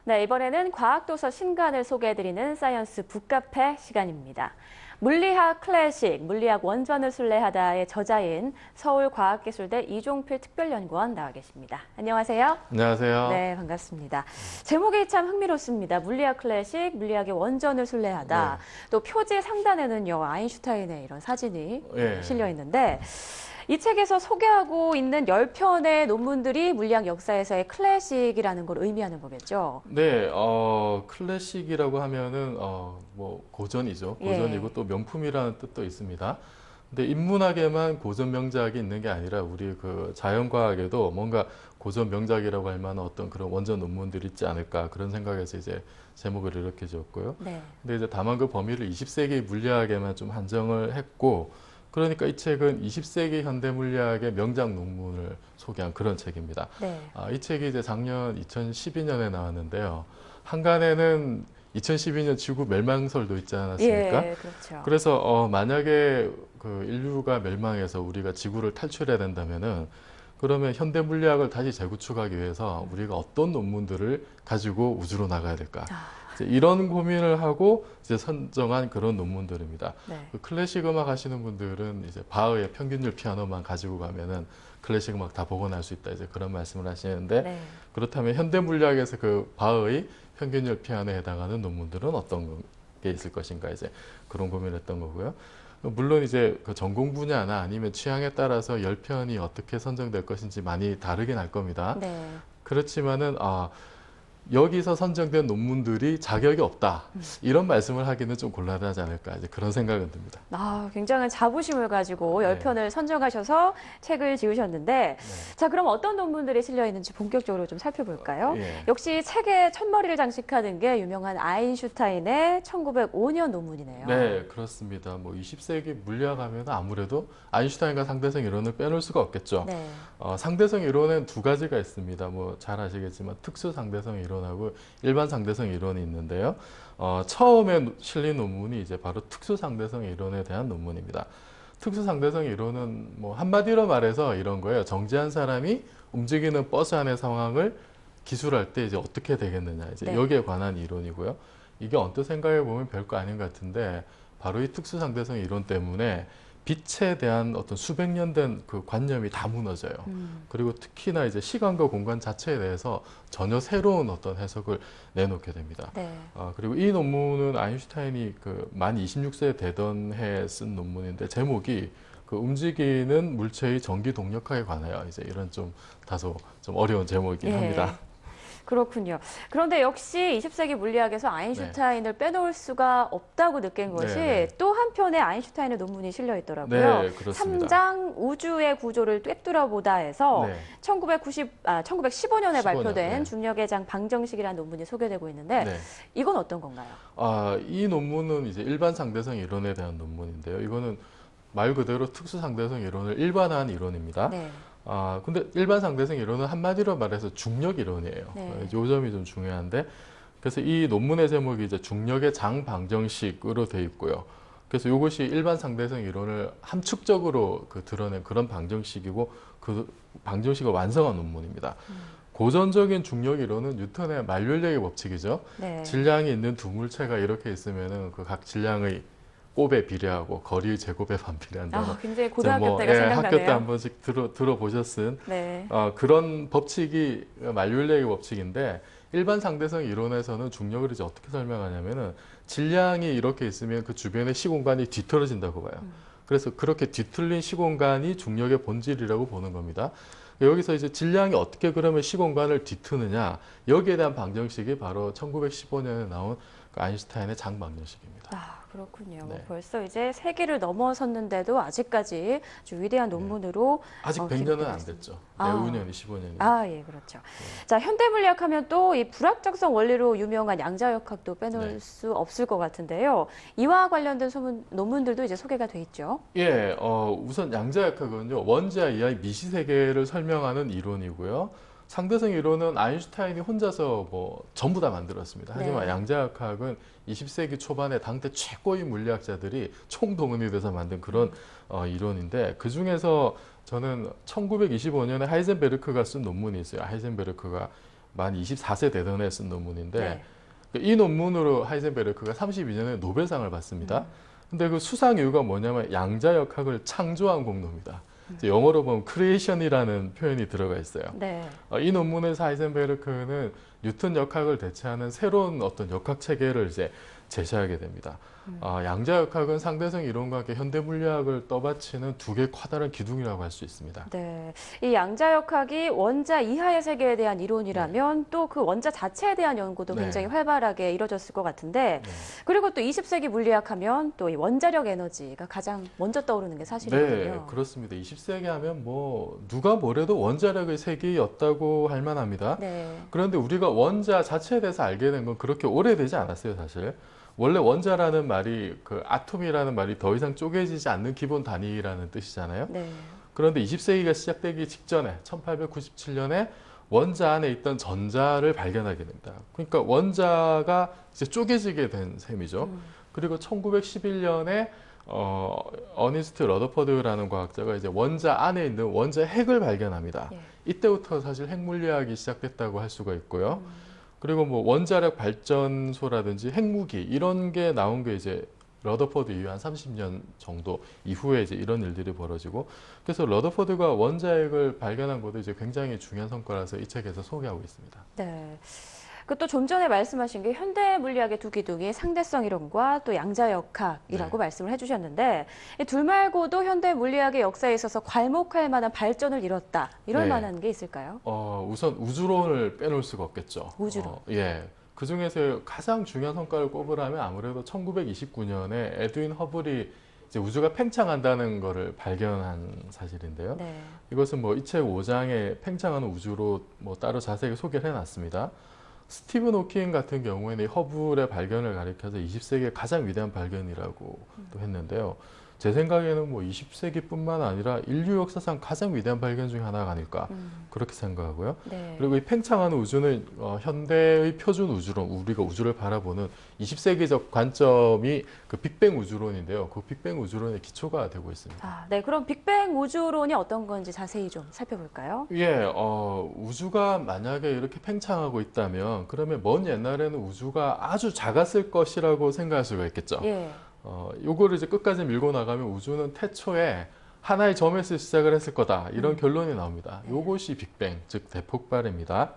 네, 이번에는 과학도서 신간을 소개해드리는 사이언스 북카페 시간입니다. 물리학 클래식, 물리학 원전을 순례하다의 저자인 서울과학기술대 이종필 특별연구원 나와 계십니다. 안녕하세요. 안녕하세요. 네, 반갑습니다. 제목이 참 흥미롭습니다. 물리학 클래식, 물리학의 원전을 순례하다. 네. 또 표지 상단에는요, 아인슈타인의 이런 사진이 네. 실려 있는데 이 책에서 소개하고 있는 10편의 논문들이 물리학 역사에서의 클래식이라는 걸 의미하는 거겠죠? 네, 클래식이라고 하면은 뭐 고전이죠. 고전이고 예. 또 명품이라는 뜻도 있습니다. 근데 인문학에만 고전 명작이 있는 게 아니라 우리 그 자연과학에도 뭔가 고전 명작이라고 할 만한 어떤 그런 원전 논문들이 있지 않을까 그런 생각에서 이제 제목을 이렇게 지었고요. 네. 근데 이제 다만 그 범위를 20세기 물리학에만 좀 한정을 했고, 그러니까 이 책은 20세기 현대 물리학의 명작 논문을 소개한 그런 책입니다. 네. 이 책이 이제 작년 2012년에 나왔는데요. 한간에는 2012년 지구 멸망설도 있지 않았습니까? 예, 그렇죠. 그래서 만약에 그 인류가 멸망해서 우리가 지구를 탈출해야 된다면은 그러면 현대 물리학을 다시 재구축하기 위해서 우리가 어떤 논문들을 가지고 우주로 나가야 될까? 이제 이런 고민을 하고 이제 선정한 그런 논문들입니다. 네. 그 클래식 음악 하시는 분들은 이제 바흐의 평균율 피아노만 가지고 가면은 클래식 음악 다 복원할 수 있다, 이제 그런 말씀을 하시는데, 네. 그렇다면 현대 물리학에서 그 바흐의 평균율 피아노에 해당하는 논문들은 어떤 게 있을 것인가, 이제 그런 고민을 했던 거고요. 물론 이제 그 전공 분야나 아니면 취향에 따라서 10편이 어떻게 선정될 것인지 많이 다르긴 할 겁니다. 네. 그렇지만은 여기서 선정된 논문들이 자격이 없다, 이런 말씀을 하기는 좀 곤란하지 않을까, 이제 그런 생각은 듭니다. 굉장한 자부심을 가지고 네. 10편을 선정하셔서 책을 지으셨는데, 자, 그럼 어떤 논문들이 실려 있는지 본격적으로 좀 살펴볼까요? 예. 역시 책의 첫머리를 장식하는 게 유명한 아인슈타인의 1905년 논문이네요. 네, 그렇습니다. 뭐 20세기 물리학 하면 아무래도 아인슈타인과 상대성 이론을 빼놓을 수가 없겠죠. 네. 상대성 이론은 두 가지가 있습니다. 뭐 잘 아시겠지만 특수 상대성 이론하고 일반 상대성 이론이 있는데요. 처음에 실린 논문이 이제 바로 특수 상대성 이론에 대한 논문입니다. 특수 상대성 이론은 뭐 한마디로 말해서 이런 거예요. 정지한 사람이 움직이는 버스 안의 상황을 기술할 때 이제 어떻게 되겠느냐, 이제 네. 여기에 관한 이론이고요. 이게 언뜻 생각해 보면 별거 아닌 것 같은데, 바로 이 특수 상대성 이론 때문에 빛에 대한 어떤 수백 년 된 그 관념이 다 무너져요. 그리고 특히나 이제 시간과 공간 자체에 대해서 전혀 새로운 어떤 해석을 내놓게 됩니다. 네. 그리고 이 논문은 아인슈타인이 만 26세 되던 해에 쓴 논문인데, 제목이 그 움직이는 물체의 전기 동력학에 관하여, 이제 이런 좀 다소 좀 어려운 제목이긴 합니다. 그렇군요. 그런데 역시 20세기 물리학에서 아인슈타인을 빼놓을 수가 없다고 느낀 것이 네. 또 한편의 아인슈타인의 논문이 실려 있더라고요. 네, 그렇습니다. 3장 우주의 구조를 꿰뚫어보다 해서 네. 1915년에 15년, 발표된 네. 중력의 장 방정식이라는 논문이 소개되고 있는데 네. 이건 어떤 건가요? 이 논문은 이제 일반 상대성 이론에 대한 논문인데요. 이거는 말 그대로 특수 상대성 이론을 일반화한 이론입니다. 네. 근데 일반 상대성 이론은 한마디로 말해서 중력 이론이에요. 네. 요 점이 좀 중요한데, 그래서 이 논문의 제목이 이제 중력의 장 방정식으로 돼 있고요. 그래서 이것이 일반 상대성 이론을 함축적으로 드러낸 그런 방정식이고, 그 방정식을 완성한 논문입니다. 고전적인 중력 이론은 뉴턴의 만류인력의 법칙이죠. 네. 질량이 있는 두 물체가 이렇게 있으면은 그 각 질량의 곱에 비례하고 거리의 제곱에 반비례한다. 굉장히 고등학교 때가 생각나네요. 학교 때 한 번씩 들어보셨은 네. 그런 법칙이 만류인력의 법칙인데, 일반 상대성 이론에서는 중력을 이제 어떻게 설명하냐면은 질량이 이렇게 있으면 그 주변의 시공간이 뒤틀어진다고 봐요. 그래서 그렇게 뒤틀린 시공간이 중력의 본질이라고 보는 겁니다. 여기서 이제 질량이 어떻게 그러면 시공간을 뒤트느냐, 여기에 대한 방정식이 바로 1915년에 나온 아인슈타인의 장 방정식입니다. 그렇군요. 네. 벌써 이제 세기를 넘어섰는데도 아직까지 아주 위대한 논문으로 아직 100년은 기록되고 안 있습니다. 됐죠. 내후년이 15년이. 예, 그렇죠. 자, 현대물리학 하면 또 이 불확정성 원리로 유명한 양자역학도 빼놓을 네. 수 없을 것 같은데요. 이와 관련된 논문들도 이제 소개가 돼 있죠. 예, 우선 양자역학은요, 원자 이하의 미시세계를 설명하는 이론이고요. 상대성 이론은 아인슈타인이 혼자서 뭐 전부 다 만들었습니다. 하지만 네. 양자역학은 20세기 초반에 당대 최고의 물리학자들이 총동원이 돼서 만든 그런 이론인데, 그 중에서 저는 1925년에 하이젠베르크가 쓴 논문이 있어요. 하이젠베르크가 만 24세 되던 해 쓴 논문인데 네. 이 논문으로 하이젠베르크가 32년에 노벨상을 받습니다. 근데 그 수상 이유가 뭐냐면 양자역학을 창조한 공로입니다. 이제 영어로 보면 크리에이션이라는 표현이 들어가 있어요. 네. 이 논문에서 하이젠베르크는 뉴턴 역학을 대체하는 새로운 어떤 역학 체계를 이제 제시하게 됩니다. 양자역학은 상대성 이론과 함께 현대 물리학을 떠받치는 두 개의 커다란 기둥이라고 할 수 있습니다. 네. 이 양자역학이 원자 이하의 세계에 대한 이론이라면 또 그 원자 자체에 대한 연구도 네. 굉장히 활발하게 이루어졌을 것 같은데 네. 그리고 또 20세기 물리학 하면 또 이 원자력 에너지가 가장 먼저 떠오르는 게 사실이거든요. 네, 그렇습니다. 20세기 하면 뭐 누가 뭐래도 원자력의 세계였다고 할 만합니다. 네. 그런데 우리가 원자 자체에 대해서 알게 된 건 그렇게 오래되지 않았어요, 사실. 원래 원자라는 말이 그 아톰이라는 말이 더 이상 쪼개지지 않는 기본 단위라는 뜻이잖아요. 네. 그런데 20세기가 시작되기 직전에 1897년에 원자 안에 있던 전자를 발견하게 됩니다. 그러니까 원자가 이제 쪼개지게 된 셈이죠. 그리고 1911년에 어니스트 러더퍼드라는 과학자가 이제 원자 안에 있는 원자 핵을 발견합니다. 예. 이때부터 사실 핵물리학이 시작됐다고 할 수가 있고요. 그리고 뭐 원자력 발전소라든지 핵무기 이런 게 나온 게 이제 러더퍼드 이후 한 30년 정도 이후에 이제 이런 일들이 벌어지고 그래서 러더퍼드가 원자핵을 발견한 것도 이제 굉장히 중요한 성과라서 이 책에서 소개하고 있습니다. 네. 그 또 좀 전에 말씀하신 게 현대 물리학의 두 기둥이 상대성 이론과 또 양자역학이라고 네. 말씀을 해주셨는데 이 둘 말고도 현대 물리학의 역사에 있어서 괄목할 만한 발전을 이뤘다. 이럴 네. 만한 게 있을까요? 우선 우주론을 빼놓을 수가 없겠죠. 우주론. 예. 그 중에서 가장 중요한 성과를 꼽으라면 아무래도 1929년에 에드윈 허블이 이제 우주가 팽창한다는 것을 발견한 사실인데요. 네. 이것은 뭐 이 책 5장에 팽창하는 우주로 뭐 따로 자세히 소개를 해놨습니다. 스티븐 호킹 같은 경우에는 이 허블의 발견을 가리켜서 20세기의 가장 위대한 발견이라고 또 했는데요. 제 생각에는 뭐 20세기뿐만 아니라 인류 역사상 가장 위대한 발견 중에 하나가 아닐까 그렇게 생각하고요. 네. 그리고 이 팽창하는 우주는 현대의 표준 우주론, 우리가 우주를 바라보는 20세기적 관점이 그 빅뱅 우주론인데요. 그 빅뱅 우주론의 기초가 되고 있습니다. 아, 네. 그럼 빅뱅 우주론이 어떤 건지 자세히 좀 살펴볼까요? 예, 우주가 만약에 이렇게 팽창하고 있다면 그러면 먼 옛날에는 우주가 아주 작았을 것이라고 생각할 수가 있겠죠. 예. 요거를 이제 끝까지 밀고 나가면 우주는 태초에 하나의 점에서 시작을 했을 거다. 이런 결론이 나옵니다. 요것이 빅뱅, 즉 대폭발입니다.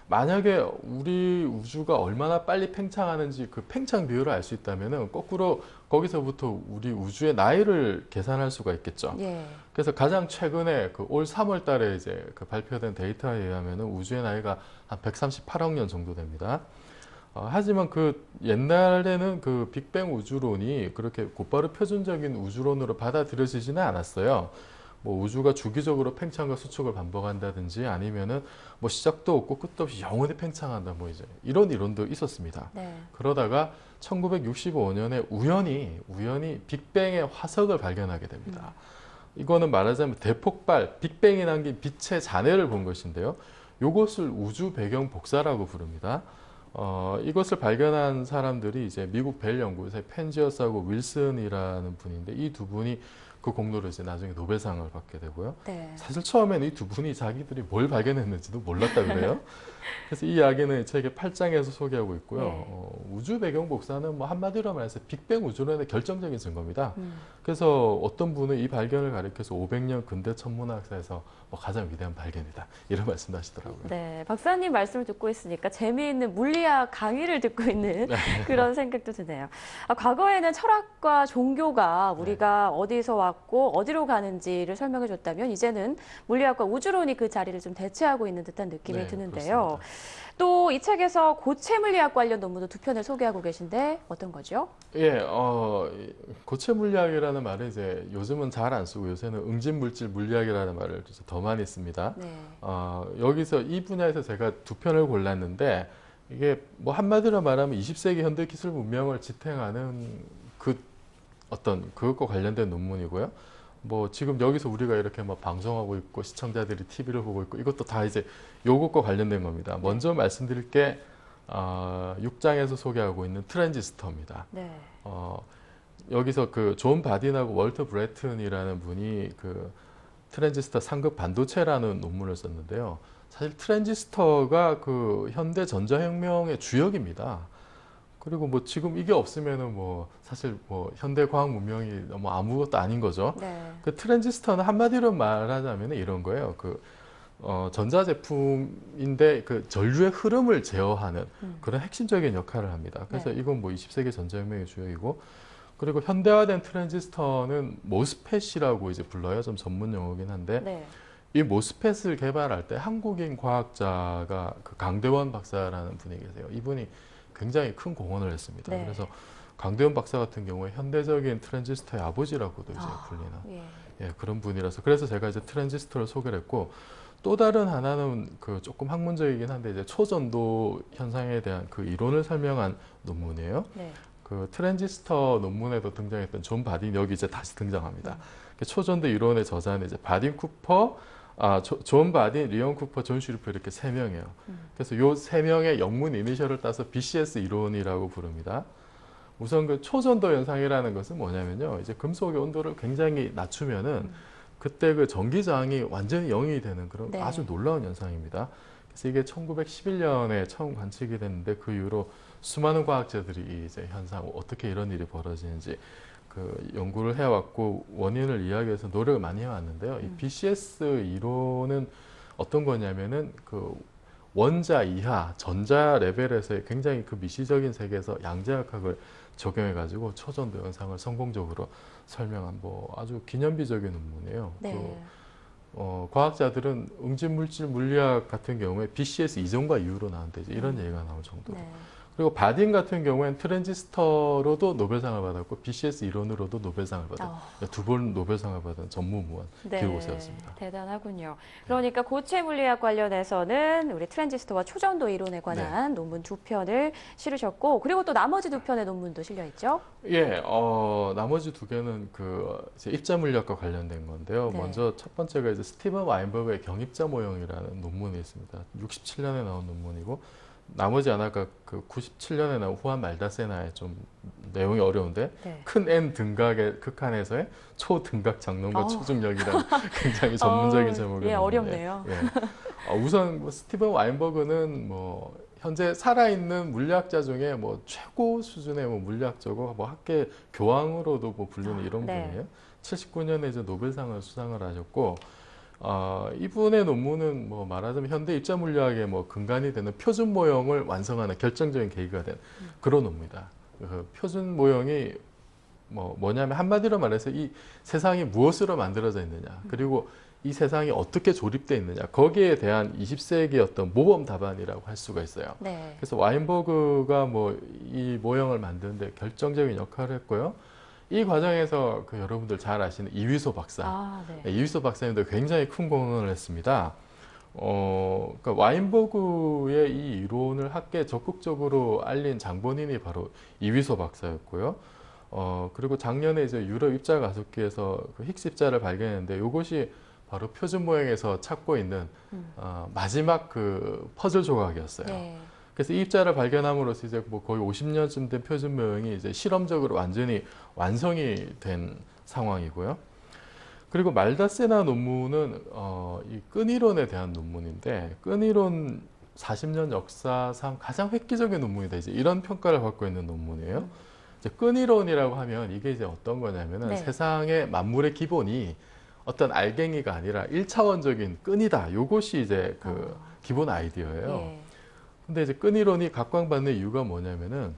만약에 우리 우주가 얼마나 빨리 팽창하는지 그 팽창 비율을 알 수 있다면은 거꾸로 거기서부터 우리 우주의 나이를 계산할 수가 있겠죠. 예. 그래서 가장 최근에 그 올 3월 달에 이제 그 발표된 데이터에 의하면은 우주의 나이가 한 138억 년 정도 됩니다. 하지만 그 옛날에는 그 빅뱅 우주론이 그렇게 곧바로 표준적인 우주론으로 받아들여지지는 않았어요. 뭐 우주가 주기적으로 팽창과 수축을 반복한다든지 아니면은 뭐 시작도 없고 끝도 없이 영원히 팽창한다 뭐 이제 이런 이론도 있었습니다. 네. 그러다가 1965년에 우연히 빅뱅의 화석을 발견하게 됩니다. 이거는 말하자면 대폭발, 빅뱅이 남긴 빛의 잔해를 본 것인데요. 이것을 우주 배경 복사라고 부릅니다. 이것을 발견한 사람들이 이제 미국 벨 연구소의 펜지어스하고 윌슨이라는 분인데 이 두 분이 그 공로로 이제 나중에 노벨상을 받게 되고요. 네. 사실 처음에는 이 두 분이 자기들이 뭘 발견했는지도 몰랐다 그래요. 그래서 이 이야기는 이 책의 8장에서 소개하고 있고요. 네. 우주 배경 복사는 뭐 한마디로 말해서 빅뱅 우주론의 결정적인 증거입니다. 그래서 어떤 분은 이 발견을 가리켜서 500년 근대 천문학사에서 뭐 가장 위대한 발견이다 이런 말씀도 하시더라고요. 네, 박사님 말씀을 듣고 있으니까 재미있는 물리학 강의를 듣고 있는 그런 생각도 드네요. 과거에는 철학과 종교가 우리가 어디서 왔고 어디로 가는지를 설명해 줬다면 이제는 물리학과 우주론이 그 자리를 좀 대체하고 있는 듯한 느낌이 네, 드는데요. 또 이 책에서 고체 물리학 관련 논문도 두 편을 소개하고 계신데 어떤 거죠? 예, 고체 물리학이라는 말을 이제 요즘은 잘 안 쓰고 요새는 응집 물질 물리학이라는 말을 더 많이 씁니다. 네. 여기서 이 분야에서 제가 두 편을 골랐는데 이게 뭐 한마디로 말하면 20세기 현대 기술 문명을 지탱하는 그 어떤 그것과 관련된 논문이고요. 뭐 지금 여기서 우리가 이렇게 막 방송하고 있고 시청자들이 TV를 보고 있고 이것도 다 이제 요것과 관련된 겁니다. 먼저 말씀드릴 게 6장에서 소개하고 있는 트랜지스터입니다. 네. 여기서 그 존 바딘하고 월터 브래튼이라는 분이 그 트랜지스터 상급 반도체라는 논문을 썼는데요. 사실 트랜지스터가 그 현대 전자혁명의 주역입니다. 그리고 뭐 지금 이게 없으면은 뭐 사실 뭐 현대 과학 문명이 너무 아무것도 아닌 거죠. 네. 그 트랜지스터는 한마디로 말하자면 이런 거예요. 전자제품인데 그 전류의 흐름을 제어하는 그런 핵심적인 역할을 합니다. 그래서 네. 이건 뭐 20세기 전자혁명의 주역이고, 그리고 현대화된 트랜지스터는 모스펫이라고 이제 불러요. 좀 전문 용어긴 한데, 네. 이 모스펫을 개발할 때 한국인 과학자가 그 강대원 박사라는 분이 계세요. 이분이 굉장히 큰 공헌을 했습니다. 네. 그래서 강대원 박사 같은 경우에 현대적인 트랜지스터의 아버지라고도 이제 불리는 예. 예, 그런 분이라서, 그래서 제가 이제 트랜지스터를 소개를 했고, 또 다른 하나는 그 조금 학문적이긴 한데 이제 초전도 현상에 대한 그 이론을 설명한 논문이에요. 네. 그 트랜지스터 논문에도 등장했던 존 바딘, 여기 이제 다시 등장합니다. 초전도 이론의 저자는 이제 바딘 쿠퍼, 존 바딘, 리온 쿠퍼, 존 슈리프 이렇게 세 명이에요. 그래서 요 세 명의 영문 이니셜을 따서 BCS 이론이라고 부릅니다. 우선 그 초전도 현상이라는 것은 뭐냐면요, 이제 금속의 온도를 굉장히 낮추면은 그때 그 전기 저항이 완전히 0이 되는 그런 네. 아주 놀라운 현상입니다. 그래서 이게 1911년에 처음 관측이 됐는데, 그 이후로 수많은 과학자들이 이 이제 현상, 어떻게 이런 일이 벌어지는지 그 연구를 해왔고 원인을 이야기해서 노력을 많이 해왔는데요. 이 BCS 이론은 어떤 거냐면은 그 원자 이하 전자 레벨에서의 굉장히 그 미시적인 세계에서 양자역학을 적용해가지고 초전도 현상을 성공적으로 설명한 뭐 아주 기념비적인 논문이에요. 네. 과학자들은 응집물질 물리학 같은 경우에 BCS 이전과 이후로 나왔는데 이제 이런 얘기가 나올 정도로. 네. 그리고 바딘 같은 경우에는 트랜지스터로도 노벨상을 받았고 BCS 이론으로도 노벨상을 받았고 두 번 노벨상을 받은 전무후무한 네. 기록을 세웠습니다. 대단하군요. 그러니까 고체 물리학 관련해서는 우리 트랜지스터와 초전도 이론에 관한 논문 2편을 실으셨고, 그리고 또 나머지 2편의 논문도 실려 있죠? 예, 나머지 2개는 그 이제 입자 물리학과 관련된 건데요. 네. 먼저 첫 번째가 이제 스티븐 와인버그의 경입자 모형이라는 논문이 있습니다. 67년에 나온 논문이고, 나머지 하나가 그 97년에 나온 후안 말다세나의 좀 내용이 어려운데 네. 큰 N 등각의 극한에서의 초등각 장롱과 초중력이라는 굉장히 전문적인 제목의 예, 논문인데, 어렵네요. 예. 우선 뭐 스티븐 와인버그는 뭐 현재 살아있는 물리학자 중에 뭐 최고 수준의 뭐 물리학자고 뭐 학계 교황으로도 뭐 불리는 이런 네. 분이에요. 79년에 이제 노벨상을 수상을 하셨고, 이분의 논문은 뭐 말하자면 현대 입자 물리학의 뭐 근간이 되는 표준 모형을 완성하는 결정적인 계기가 된 그런 논문이다. 그 표준 모형이 뭐냐면 한마디로 말해서 이 세상이 무엇으로 만들어져 있느냐, 그리고 이 세상이 어떻게 조립되어 있느냐, 거기에 대한 20세기의 어떤 모범 답안이라고 할 수가 있어요. 네. 그래서 와인버그가 뭐 이 모형을 만드는데 결정적인 역할을 했고요. 이 과정에서 그 여러분들 잘 아시는 이휘소 박사, 네. 이휘소 박사님도 굉장히 큰 공헌을 했습니다. 그러니까 와인버그의 이 이론을 학계에 적극적으로 알린 장본인이 바로 이휘소 박사였고요. 그리고 작년에 이제 유럽 입자 가속기에서 그 힉스 입자를 발견했는데, 이것이 바로 표준 모형에서 찾고 있는 마지막 그 퍼즐 조각이었어요. 네. 그래서 이 입자를 발견함으로써 이제 뭐 거의 50년쯤 된 표준 모형이 이제 실험적으로 완전히 완성이 된 상황이고요. 그리고 말다세나 논문은 이 끈이론에 대한 논문인데, 끈이론 40년 역사상 가장 획기적인 논문이다, 이제 이런 평가를 받고 있는 논문이에요. 이제 끈이론이라고 하면 이게 이제 어떤 거냐면은 네. 세상의 만물의 기본이 어떤 알갱이가 아니라 1차원적인 끈이다. 요것이 이제 그 기본 아이디어예요. 예. 근데 이제 끈이론이 각광받는 이유가 뭐냐면은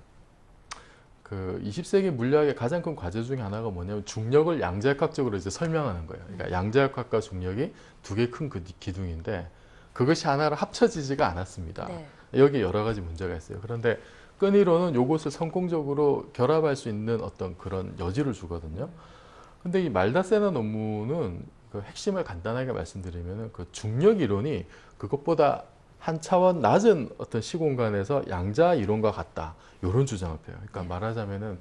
그 20세기 물리학의 가장 큰 과제 중에 하나가 뭐냐면 중력을 양자역학적으로 이제 설명하는 거예요. 그러니까 양자역학과 중력이 두 개의 큰 기둥인데 그것이 하나로 합쳐지지가 않았습니다. 네. 여기 여러 가지 문제가 있어요. 그런데 끈이론은 요것을 성공적으로 결합할 수 있는 어떤 그런 여지를 주거든요. 근데 이 말다세나 논문은 그 핵심을 간단하게 말씀드리면은 그 중력 이론이 그것보다 한 차원 낮은 어떤 시공간에서 양자 이론과 같다, 이런 주장을 펴요. 그러니까 말하자면은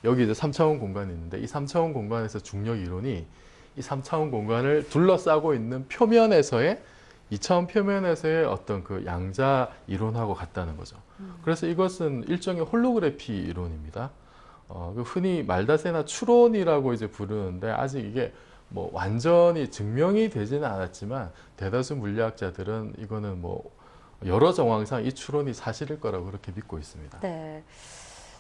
여기 이제 3차원 공간이 있는데, 이 3차원 공간에서 중력 이론이 이 3차원 공간을 둘러싸고 있는 표면에서의 2차원 표면에서의 어떤 그 양자 이론하고 같다는 거죠. 그래서 이것은 일종의 홀로그래피 이론입니다. 흔히 말다세나 추론이라고 이제 부르는데, 아직 이게 뭐 완전히 증명이 되지는 않았지만 대다수 물리학자들은 이거는 뭐 여러 정황상 이 추론이 사실일 거라고 그렇게 믿고 있습니다. 네.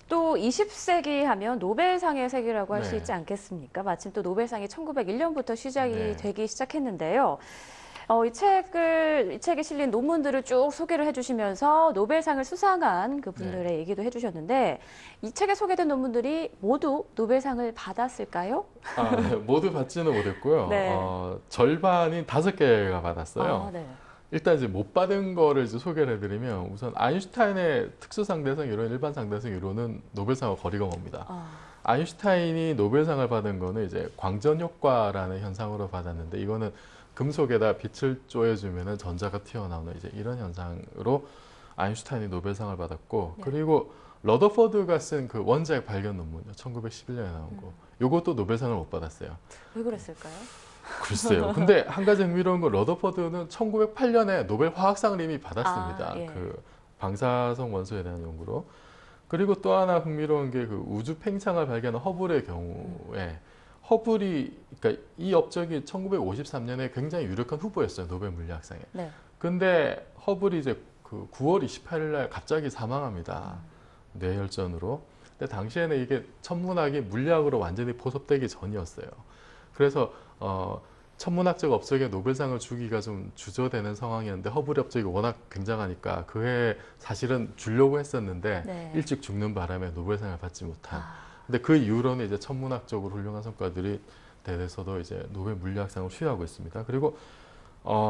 또 20세기 하면 노벨상의 세기라고 할 수 네. 있지 않겠습니까? 마침 또 노벨상이 1901년부터 시작이 네. 되기 시작했는데요. 이 책에 실린 논문들을 쭉 소개를 해주시면서 노벨상을 수상한 그 분들의 얘기도 해주셨는데 이 책에 소개된 논문들이 모두 노벨상을 받았을까요? 모두 받지는 못했고요. 네. 절반인 5개가 받았어요. 네. 일단 이제 못 받은 거를 이제 소개를 해드리면 우선 아인슈타인의 특수상대성 이론, 일반상대성 이론은 노벨상과 거리가 멉니다. 아인슈타인이 노벨상을 받은 거는 이제 광전 효과라는 현상으로 받았는데 이거는 금속에다 빛을 쪼여주면 전자가 튀어나오는 이제 이런 현상으로 아인슈타인이 노벨상을 받았고 네. 그리고 러더퍼드가 쓴 그 원자핵 발견 논문이요. 1911년에 나온 거. 요것도 노벨상을 못 받았어요. 왜 그랬을까요? 글쎄요. 근데 한 가지 흥미로운 건 러더퍼드는 1908년에 노벨 화학상을 이미 받았습니다. 예. 그 방사성 원소에 대한 연구로. 그리고 또 하나 흥미로운 게 그 우주 팽창을 발견한 허블의 경우에 허블이 그러니까 이 업적이 1953년에 굉장히 유력한 후보였어요. 노벨 물리학상에. 네. 근데 허블이 이제 그 9월 28일 날 갑자기 사망합니다. 뇌혈전으로. 근데 당시에는 이게 천문학이 물리학으로 완전히 포섭되기 전이었어요. 그래서 천문학적 업적에 노벨상을 주기가 좀 주저되는 상황이었는데 허블 업적이 워낙 굉장하니까 그해 사실은 주려고 했었는데 네. 일찍 죽는 바람에 노벨상을 받지 못한. 근데 그 이후로는 이제 천문학적으로 훌륭한 성과들이 대해서도 이제 노벨 물리학상을 수여하고 있습니다. 그리고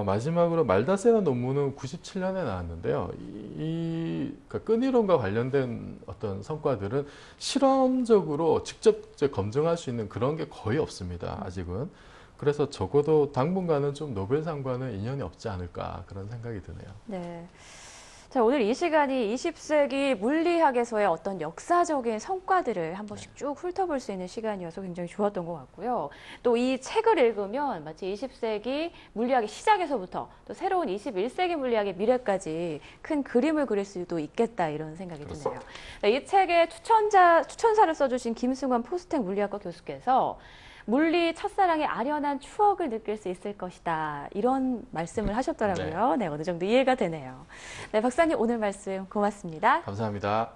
마지막으로 말다세라 논문은 97년에 나왔는데요. 그러니까 끈이론과 관련된 어떤 성과들은 실험적으로 직접 이제 검증할 수 있는 그런 게 거의 없습니다. 아직은. 그래서 적어도 당분간은 좀 노벨상과는 인연이 없지 않을까 그런 생각이 드네요. 네. 자, 오늘 이 시간이 20세기 물리학에서의 어떤 역사적인 성과들을 한 번씩 쭉 훑어볼 수 있는 시간이어서 굉장히 좋았던 것 같고요. 또 이 책을 읽으면 마치 20세기 물리학의 시작에서부터 또 새로운 21세기 물리학의 미래까지 큰 그림을 그릴 수도 있겠다 이런 생각이 드네요. 네, 이 책의 추천사를 써주신 김승환 포스텍 물리학과 교수께서 물리 첫사랑의 아련한 추억을 느낄 수 있을 것이다. 이런 말씀을 하셨더라고요. 네, 어느 정도 이해가 되네요. 네, 박사님 오늘 말씀 고맙습니다. 감사합니다.